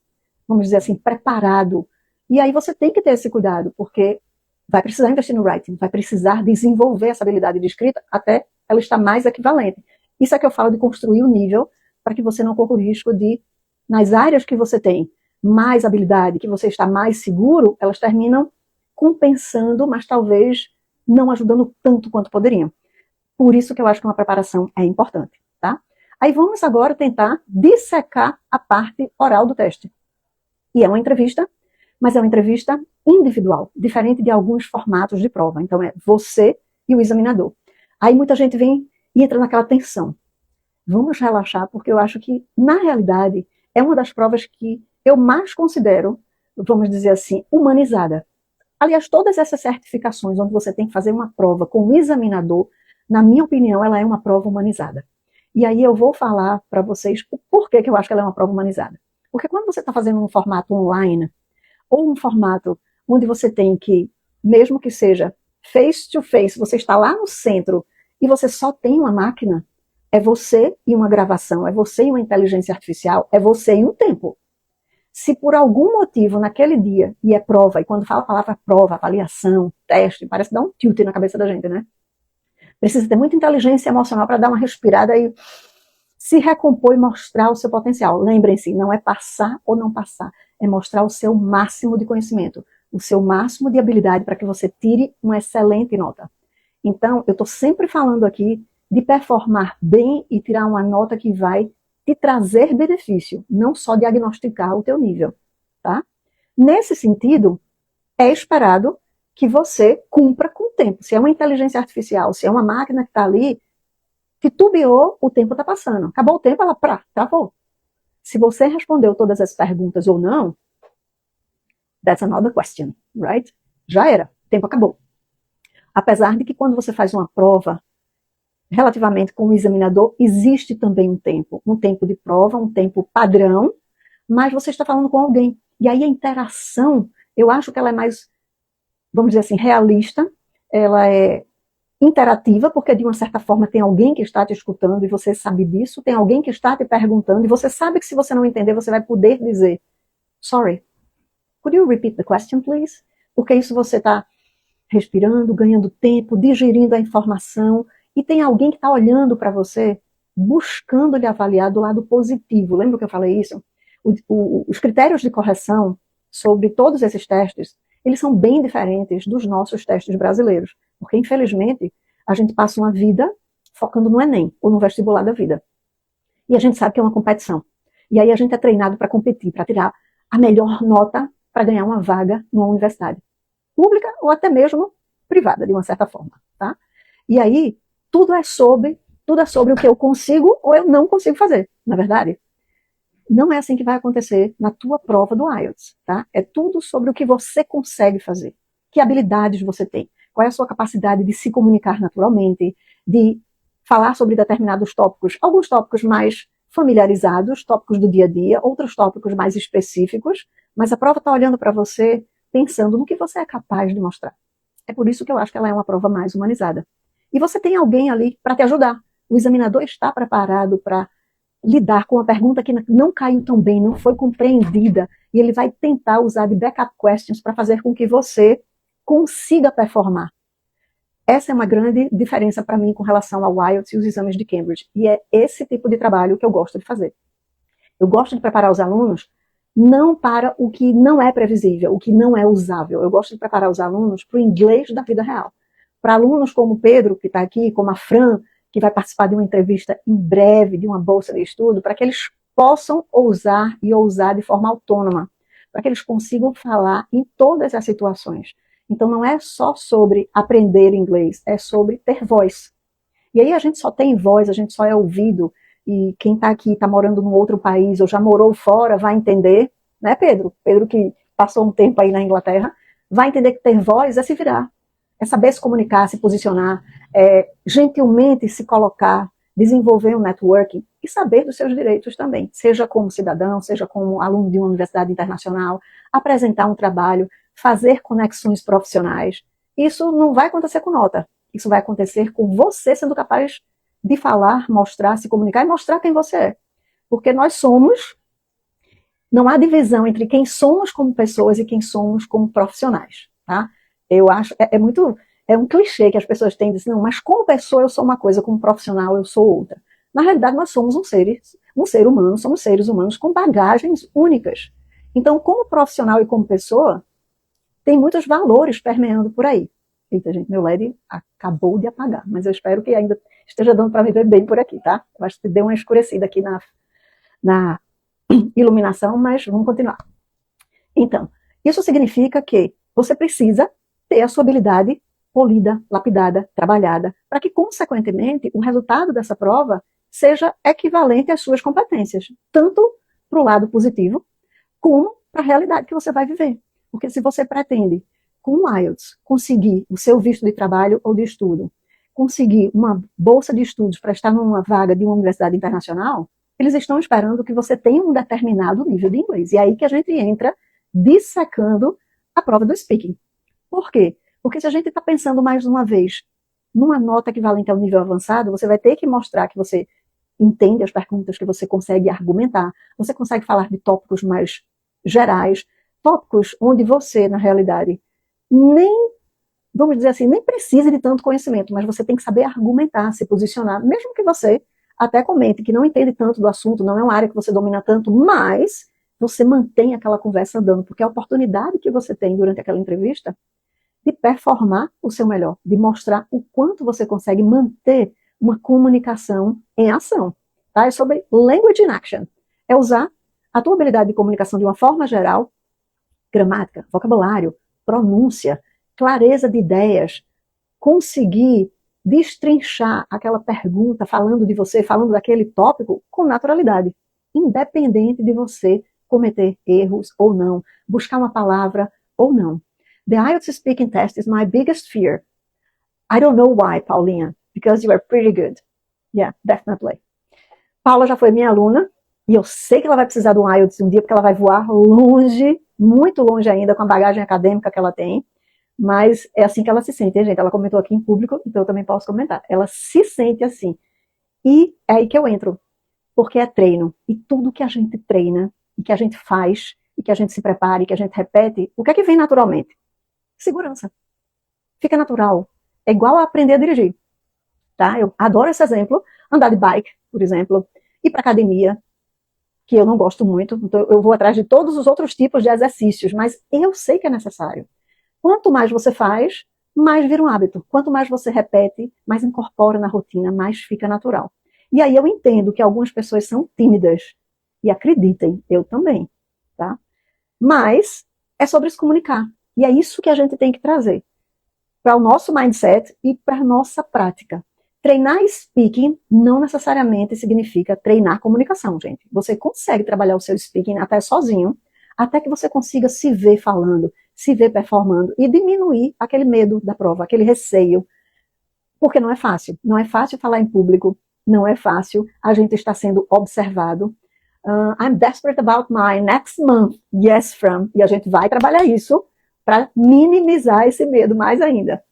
[SPEAKER 1] vamos dizer assim, preparado. E aí você tem que ter esse cuidado, porque vai precisar investir no writing, vai precisar desenvolver essa habilidade de escrita até ela estar mais equivalente. Isso é que eu falo de construir o nível para que você não corra o risco de, nas áreas que você tem mais habilidade, que você está mais seguro, elas terminam compensando, mas talvez não ajudando tanto quanto poderiam. Por isso que eu acho que uma preparação é importante, tá? Aí vamos agora tentar dissecar a parte oral do teste. E é uma entrevista, mas é uma entrevista individual, diferente de alguns formatos de prova. Então é você e o examinador. Aí muita gente vem e entra naquela tensão. Vamos relaxar, porque eu acho que, na realidade, é uma das provas que eu mais considero, vamos dizer assim, humanizada. Aliás, todas essas certificações onde você tem que fazer uma prova com o examinador, na minha opinião, ela é uma prova humanizada. E aí eu vou falar para vocês o porquê que eu acho que ela é uma prova humanizada. Porque quando você está fazendo um formato online, ou um formato onde você tem que, mesmo que seja face to face, você está lá no centro e você só tem uma máquina, é você e uma gravação, é você e uma inteligência artificial, é você e um tempo. Se por algum motivo naquele dia, e é prova, e quando fala a palavra prova, avaliação, teste, parece dar um tilt na cabeça da gente, né? Precisa ter muita inteligência emocional para dar uma respirada e se recompor e mostrar o seu potencial. Lembrem-se, não é passar ou não passar, é mostrar o seu máximo de conhecimento, o seu máximo de habilidade para que você tire uma excelente nota. Então, eu estou sempre falando aqui de performar bem e tirar uma nota que vai te trazer benefício, não só diagnosticar o teu nível, tá? Nesse sentido, é esperado que você cumpra com o tempo. Se é uma inteligência artificial, se é uma máquina que está ali, titubeou, o tempo está passando. Acabou o tempo, ela travou. Se você respondeu todas as perguntas ou não, that's another question, right? Já era, o tempo acabou. Apesar de que quando você faz uma prova, relativamente com o examinador, existe também um tempo de prova, um tempo padrão, mas você está falando com alguém. E aí a interação, eu acho que ela é mais, vamos dizer assim, realista, ela é interativa, porque de uma certa forma tem alguém que está te escutando e você sabe disso, tem alguém que está te perguntando e você sabe que se você não entender, você vai poder dizer, sorry, could you repeat the question, please? Porque isso você está respirando, ganhando tempo, digerindo a informação, e tem alguém que está olhando para você, buscando lhe avaliar do lado positivo. Lembra que eu falei isso? Os critérios de correção sobre todos esses testes, eles são bem diferentes dos nossos testes brasileiros. Porque, infelizmente, a gente passa uma vida focando no Enem, ou no vestibular da vida. E a gente sabe que é uma competição. E aí a gente é treinado para competir, para tirar a melhor nota para ganhar uma vaga numa universidade. Pública ou até mesmo privada, de uma certa forma. Tá? E aí, tudo é sobre o que eu consigo ou eu não consigo fazer, na verdade. Não é assim que vai acontecer na tua prova do IELTS, tá? É tudo sobre o que você consegue fazer. Que habilidades você tem. Qual é a sua capacidade de se comunicar naturalmente, de falar sobre determinados tópicos, alguns tópicos mais familiarizados, tópicos do dia a dia, outros tópicos mais específicos, mas a prova está olhando para você pensando no que você é capaz de mostrar. É por isso que eu acho que ela é uma prova mais humanizada. E você tem alguém ali para te ajudar. O examinador está preparado para lidar com uma pergunta que não caiu tão bem, não foi compreendida, e ele vai tentar usar de backup questions para fazer com que você consiga performar. Essa é uma grande diferença para mim com relação ao IELTS e os exames de Cambridge, e é esse tipo de trabalho que eu gosto de fazer. Eu gosto de preparar os alunos não para o que não é previsível, o que não é usável. Eu gosto de preparar os alunos para o inglês da vida real. Para alunos como o Pedro, que está aqui, como a Fran, que vai participar de uma entrevista em breve, de uma bolsa de estudo, para que eles possam ousar e ousar de forma autônoma, para que eles consigam falar em todas as situações. Então não é só sobre aprender inglês, é sobre ter voz. E aí a gente só tem voz, a gente só é ouvido, e quem está aqui, está morando num outro país, ou já morou fora, vai entender, né, Pedro? Pedro que passou um tempo aí na Inglaterra, vai entender que ter voz é se virar, é saber se comunicar, se posicionar, é gentilmente se colocar, desenvolver um networking. e saber dos seus direitos também, seja como cidadão, seja como aluno de uma universidade internacional, apresentar um trabalho, fazer conexões profissionais. Isso não vai acontecer com nota, isso vai acontecer com você sendo capaz de falar, mostrar, se comunicar e mostrar quem você é. Porque nós somos, não há divisão entre quem somos como pessoas e quem somos como profissionais, tá? Eu acho, é um clichê que as pessoas têm de dizer, não, mas como pessoa eu sou uma coisa, como profissional eu sou outra. Na realidade, nós somos um ser humano, somos seres humanos com bagagens únicas. Então, como profissional e como pessoa, tem muitos valores permeando por aí. Eita, gente, meu LED acabou de apagar, mas eu espero que ainda esteja dando para me ver bem por aqui, tá? Eu acho que deu uma escurecida aqui na iluminação, mas vamos continuar. Então, isso significa que você precisa ter a sua habilidade polida, lapidada, trabalhada, para que, consequentemente, o resultado dessa prova seja equivalente às suas competências, tanto para o lado positivo, como para a realidade que você vai viver. Porque se você pretende, com o IELTS, conseguir o seu visto de trabalho ou de estudo, conseguir uma bolsa de estudos para estar numa vaga de uma universidade internacional, eles estão esperando que você tenha um determinado nível de inglês. E é aí que a gente entra dissecando a prova do speaking. Por quê? Porque se a gente está pensando mais uma vez numa nota equivalente ao nível avançado, você vai ter que mostrar que você entende as perguntas, que você consegue argumentar, você consegue falar de tópicos mais gerais, tópicos onde você, na realidade, nem, vamos dizer assim, nem precisa de tanto conhecimento, mas você tem que saber argumentar, se posicionar, mesmo que você até comente que não entende tanto do assunto, não é uma área que você domina tanto, mas você mantém aquela conversa andando, porque a oportunidade que você tem durante aquela entrevista de performar o seu melhor, de mostrar o quanto você consegue manter uma comunicação em ação. Tá? É sobre language in action. É usar a tua habilidade de comunicação de uma forma geral, gramática, vocabulário, pronúncia, clareza de ideias, conseguir destrinchar aquela pergunta falando de você, falando daquele tópico com naturalidade, independente de você cometer erros ou não, buscar uma palavra ou não. The IELTS speaking test is my biggest fear. I don't know why, Paulinha, because you are pretty good. Yeah, definitely. Paula já foi minha aluna, e eu sei que ela vai precisar do IELTS um dia, porque ela vai voar longe, muito longe ainda, com a bagagem acadêmica que ela tem, mas é assim que ela se sente, hein, gente? Ela comentou aqui em público, então eu também posso comentar. Ela se sente assim. E é aí que eu entro, porque é treino. E tudo que a gente treina, e que a gente faz, e que a gente se prepara, e que a gente repete, o que é que vem naturalmente? Segurança. Fica natural. É igual a aprender a dirigir. Tá? Eu adoro esse exemplo. Andar de bike, por exemplo, ir para academia, que eu não gosto muito, então eu vou atrás de todos os outros tipos de exercícios, mas eu sei que é necessário. Quanto mais você faz, mais vira um hábito. Quanto mais você repete, mais incorpora na rotina, mais fica natural. E aí eu entendo que algumas pessoas são tímidas. E acreditem, eu também. Tá? Mas é sobre se comunicar. E é isso que a gente tem que trazer para o nosso mindset e para a nossa prática. Treinar speaking não necessariamente significa treinar comunicação, gente. Você consegue trabalhar o seu speaking até sozinho, até que você consiga se ver falando, se ver performando e diminuir aquele medo da prova, aquele receio, porque não é fácil. Não é fácil falar em público, não é fácil, a gente está sendo observado. I'm desperate about my next month, yes, from. E a gente vai trabalhar isso para minimizar esse medo mais ainda.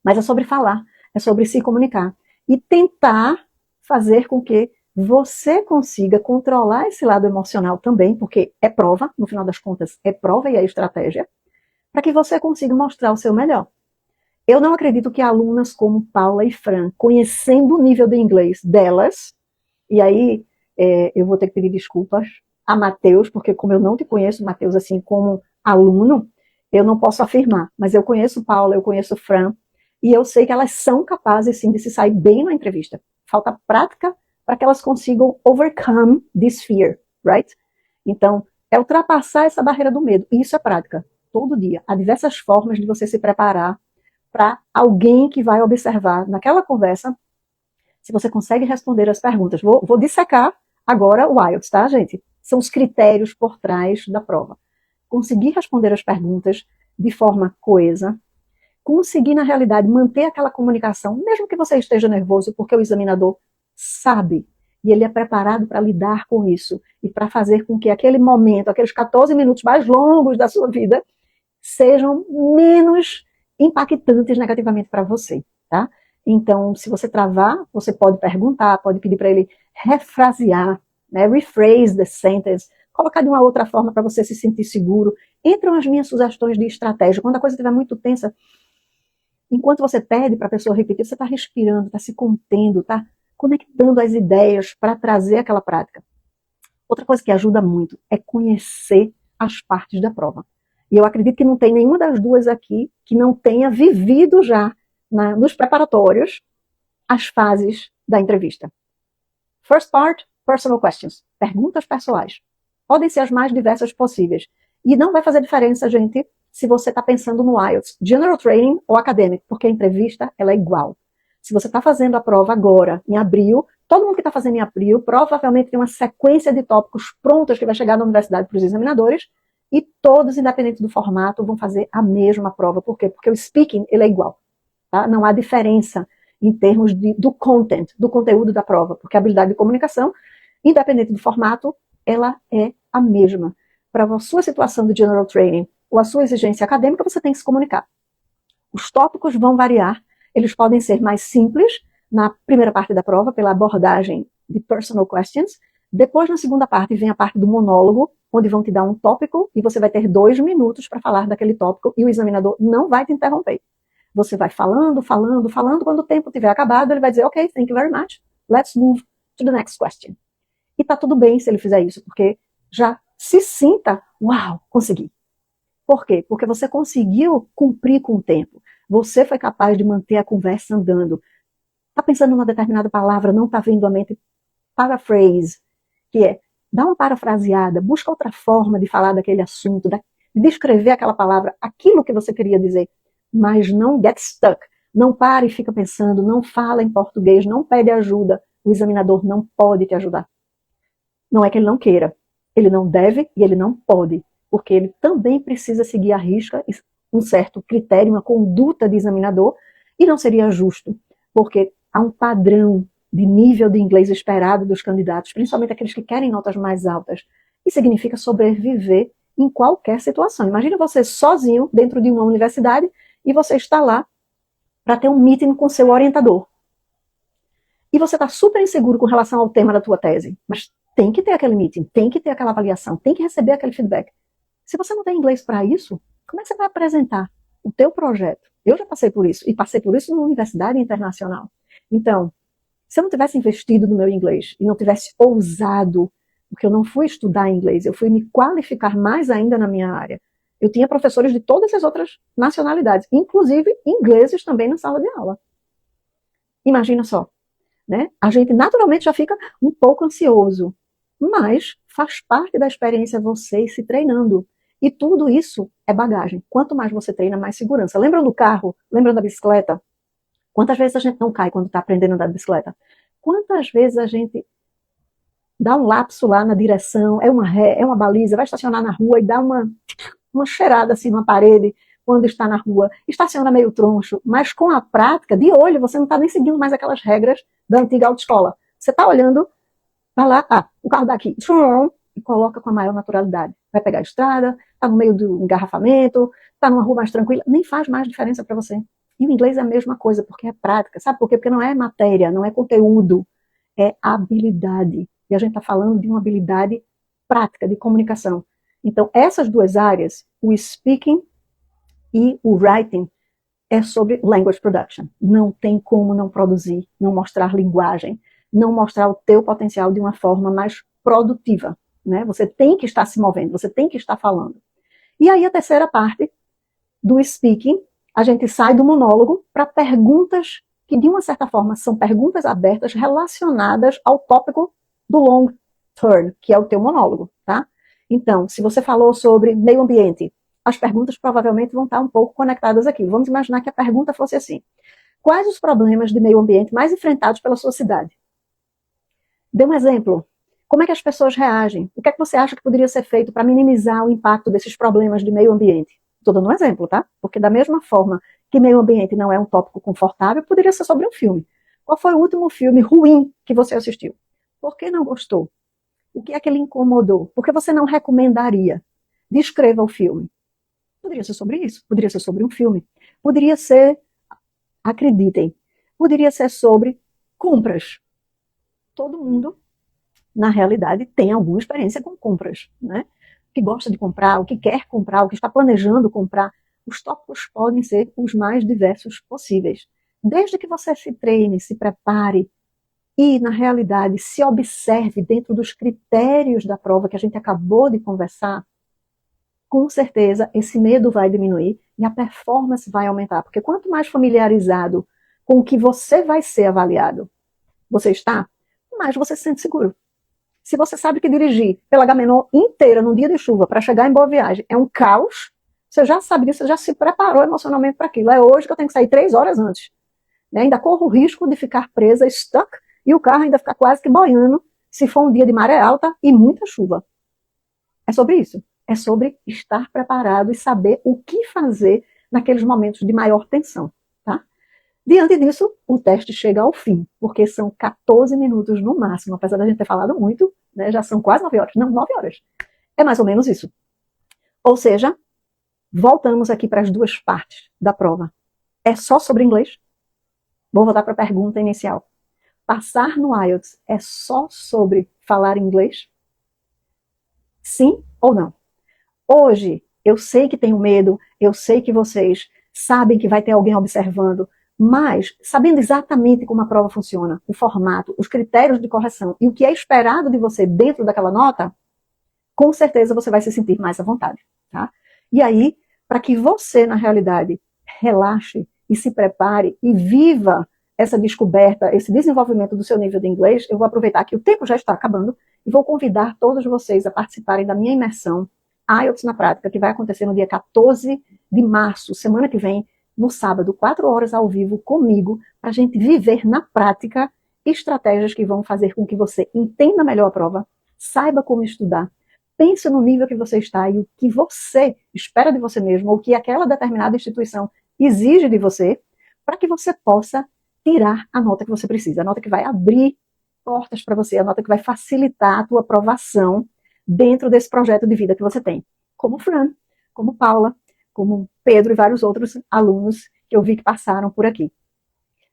[SPEAKER 1] Mas é sobre falar, é sobre se comunicar e tentar fazer com que você consiga controlar esse lado emocional também, porque é prova, no final das contas, é prova e é estratégia, para que você consiga mostrar o seu melhor. Eu não acredito que alunas como Paula e Fran, conhecendo o nível de inglês delas, e aí eu vou ter que pedir desculpas a Matheus, porque como eu não te conheço, Matheus, assim, como aluno, eu não posso afirmar, mas eu conheço Paula, eu conheço Fran, e eu sei que elas são capazes, sim, de se sair bem na entrevista. Falta prática para que elas consigam overcome this fear, right? Então, é ultrapassar essa barreira do medo. E isso é prática, todo dia. Há diversas formas de você se preparar para alguém que vai observar naquela conversa se você consegue responder as perguntas. Vou dissecar agora o IELTS, tá, gente? São os critérios por trás da prova. Conseguir responder as perguntas de forma coesa, conseguir, na realidade, manter aquela comunicação, mesmo que você esteja nervoso, porque o examinador sabe E ele é preparado para lidar com isso e para fazer com que aquele momento, aqueles 14 minutos mais longos da sua vida, sejam menos impactantes negativamente para você, tá? Então, se você travar, você pode perguntar, pode pedir para ele refrasear, né? Rephrase the sentence, colocar de uma outra forma para você se sentir seguro. Entram as minhas sugestões de estratégia. Quando a coisa estiver muito tensa, enquanto você pede para a pessoa repetir, você está respirando, está se contendo, está conectando as ideias para trazer aquela prática. Outra coisa que ajuda muito é conhecer as partes da prova. E eu acredito que não tem nenhuma das duas aqui que não tenha vivido já nos preparatórios as fases da entrevista. First part, personal questions. Perguntas pessoais. Podem ser as mais diversas possíveis. E não vai fazer diferença, gente, se você está pensando no IELTS, General Training ou Academic, porque a entrevista ela é igual. Se você está fazendo a prova agora, em abril, todo mundo que está fazendo em abril provavelmente tem uma sequência de tópicos prontos que vai chegar na universidade para os examinadores e todos, independente do formato, vão fazer a mesma prova. Por quê? Porque o speaking ele é igual. Tá? Não há diferença em termos do content, do conteúdo da prova, porque a habilidade de comunicação, independente do formato, ela é a mesma. Para a sua situação de General Training ou a sua exigência acadêmica, você tem que se comunicar. Os tópicos vão variar, eles podem ser mais simples na primeira parte da prova, pela abordagem de personal questions. Depois, na segunda parte, vem a parte do monólogo, onde vão te dar um tópico e você vai ter 2 minutos para falar daquele tópico e o examinador não vai te interromper. Você vai falando, falando, falando. Quando o tempo tiver acabado, ele vai dizer, ok, thank you very much. Let's move to the next question. E tá tudo bem se ele fizer isso, porque já se sinta, uau, consegui. Por quê? Porque você conseguiu cumprir com o tempo. Você foi capaz de manter a conversa andando. Tá pensando numa determinada palavra, não tá vendo a mente, paraphrase, que é, dá uma parafraseada, busca outra forma de falar daquele assunto, de descrever aquela palavra, aquilo que você queria dizer. Mas não get stuck. Não para e fica pensando, não fala em português, não pede ajuda. O examinador não pode te ajudar. Não é que ele não queira. Ele não deve e ele não pode. Porque ele também precisa seguir à risca um certo critério, uma conduta de examinador, e não seria justo. Porque há um padrão de nível de inglês esperado dos candidatos, principalmente aqueles que querem notas mais altas. E significa sobreviver em qualquer situação. Imagina você sozinho dentro de uma universidade e você está lá para ter um meeting com seu orientador. E você está super inseguro com relação ao tema da tua tese, mas tem que ter aquele meeting, tem que ter aquela avaliação, tem que receber aquele feedback. Se você não tem inglês para isso, como é que você vai apresentar o teu projeto? Eu já passei por isso, e passei por isso numa universidade internacional. Então, se eu não tivesse investido no meu inglês e não tivesse ousado, porque eu não fui estudar inglês, eu fui me qualificar mais ainda na minha área. Eu tinha professores de todas as outras nacionalidades, inclusive ingleses também na sala de aula. Imagina só, né? A gente naturalmente já fica um pouco ansioso, mas faz parte da experiência você se treinando. E tudo isso é bagagem. Quanto mais você treina, mais segurança. Lembra do carro? Lembra da bicicleta? Quantas vezes a gente não cai quando está aprendendo a andar de bicicleta? Quantas vezes a gente dá um lapso lá na direção, é uma ré, é uma baliza, vai estacionar na rua e dá uma cheirada assim numa parede quando está na rua, estaciona meio troncho, mas com a prática, de olho, você não está nem seguindo mais aquelas regras da antiga autoescola. Você está olhando, vai lá, o carro daqui, e coloca com a maior naturalidade. Vai pegar a estrada, está no meio do engarrafamento, está numa rua mais tranquila, nem faz mais diferença para você. E o inglês é a mesma coisa, porque é prática. Sabe por quê? Porque não é matéria, não é conteúdo, é habilidade. E a gente está falando de uma habilidade prática, de comunicação. Então, essas duas áreas, o speaking e o writing, é sobre language production. Não tem como não produzir, não mostrar linguagem, não mostrar o teu potencial de uma forma mais produtiva. Né? Você tem que estar se movendo, você tem que estar falando. E aí a terceira parte do speaking, a gente sai do monólogo para perguntas que, de uma certa forma, são perguntas abertas relacionadas ao tópico do long turn, que é o teu monólogo, tá? Então, se você falou sobre meio ambiente, as perguntas provavelmente vão estar um pouco conectadas aqui. Vamos imaginar que a pergunta fosse assim: quais os problemas de meio ambiente mais enfrentados pela sua cidade? Dê um exemplo. Como é que as pessoas reagem? O que é que você acha que poderia ser feito para minimizar o impacto desses problemas de meio ambiente? Estou dando um exemplo, tá? Porque da mesma forma que meio ambiente não é um tópico confortável, poderia ser sobre um filme. Qual foi o último filme ruim que você assistiu? Por que não gostou? O que é que lhe incomodou? Por que você não recomendaria? Descreva o filme. Poderia ser sobre isso, poderia ser sobre um filme, poderia ser, acreditem, poderia ser sobre compras. Todo mundo, na realidade, tem alguma experiência com compras, né? O que gosta de comprar, o que quer comprar, o que está planejando comprar. Os tópicos podem ser os mais diversos possíveis. Desde que você se treine, se prepare e, na realidade, se observe dentro dos critérios da prova que a gente acabou de conversar, com certeza esse medo vai diminuir e a performance vai aumentar. Porque quanto mais familiarizado com o que você vai ser avaliado você está, mais você se sente seguro. Se você sabe que dirigir pela Agamenon inteira num dia de chuva para chegar em Boa Viagem é um caos, você já sabe disso, você já se preparou emocionalmente para aquilo. É hoje que eu tenho que sair 3 horas antes. Né? Ainda corro o risco de ficar presa, stuck, e o carro ainda ficar quase que boiando se for um dia de maré alta e muita chuva. É sobre isso. É sobre estar preparado e saber o que fazer naqueles momentos de maior tensão. Tá? Diante disso, o teste chega ao fim, porque são 14 minutos no máximo, apesar da gente ter falado muito, né, já são quase 9 horas. Não, 9 horas. É mais ou menos isso. Ou seja, voltamos aqui para as duas partes da prova. É só sobre inglês? Vou voltar para a pergunta inicial. Passar no IELTS é só sobre falar inglês? Sim ou não? Hoje, eu sei que tenho medo, eu sei que vocês sabem que vai ter alguém observando, mas sabendo exatamente como a prova funciona, o formato, os critérios de correção e o que é esperado de você dentro daquela nota, com certeza você vai se sentir mais à vontade. Tá? E aí, para que você, na realidade, relaxe e se prepare e viva essa descoberta, esse desenvolvimento do seu nível de inglês, eu vou aproveitar que o tempo já está acabando e vou convidar todos vocês a participarem da minha imersão IELTS na Prática, que vai acontecer no dia 14 de março, semana que vem, no sábado, 4 horas ao vivo comigo, para a gente viver na prática estratégias que vão fazer com que você entenda melhor a prova, saiba como estudar, pense no nível que você está e o que você espera de você mesmo, ou o que aquela determinada instituição exige de você, para que você possa tirar a nota que você precisa, a nota que vai abrir portas para você, a nota que vai facilitar a tua aprovação dentro desse projeto de vida que você tem. Como Fran, como Paula, como Pedro e vários outros alunos que eu vi que passaram por aqui.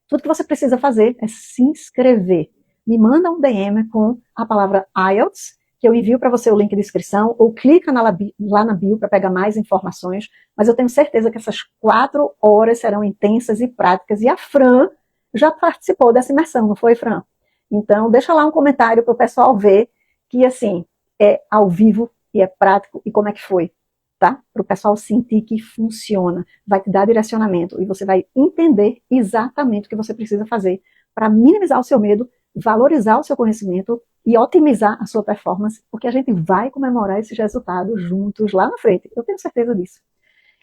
[SPEAKER 1] Tudo que você precisa fazer é se inscrever. Me manda um DM com a palavra IELTS, que eu envio para você o link de inscrição, ou clica lá na bio para pegar mais informações, mas eu tenho certeza que essas 4 horas serão intensas e práticas, e a Fran já participou dessa imersão, não foi, Fran? Então, deixa lá um comentário para o pessoal ver que, assim, é ao vivo e é prático, e como é que foi, tá? Para o pessoal sentir que funciona, vai te dar direcionamento, e você vai entender exatamente o que você precisa fazer para minimizar o seu medo, valorizar o seu conhecimento e otimizar a sua performance, porque a gente vai comemorar esses resultados juntos lá na frente, eu tenho certeza disso.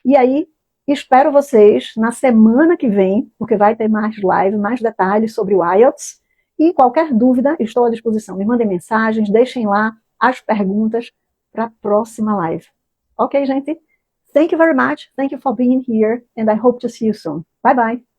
[SPEAKER 1] E aí, espero vocês na semana que vem, porque vai ter mais live, mais detalhes sobre o IELTS. E qualquer dúvida, estou à disposição. Me mandem mensagens, deixem lá as perguntas para a próxima live. Ok, gente? Thank you very much. Thank you for being here, and I hope to see you soon. Bye bye.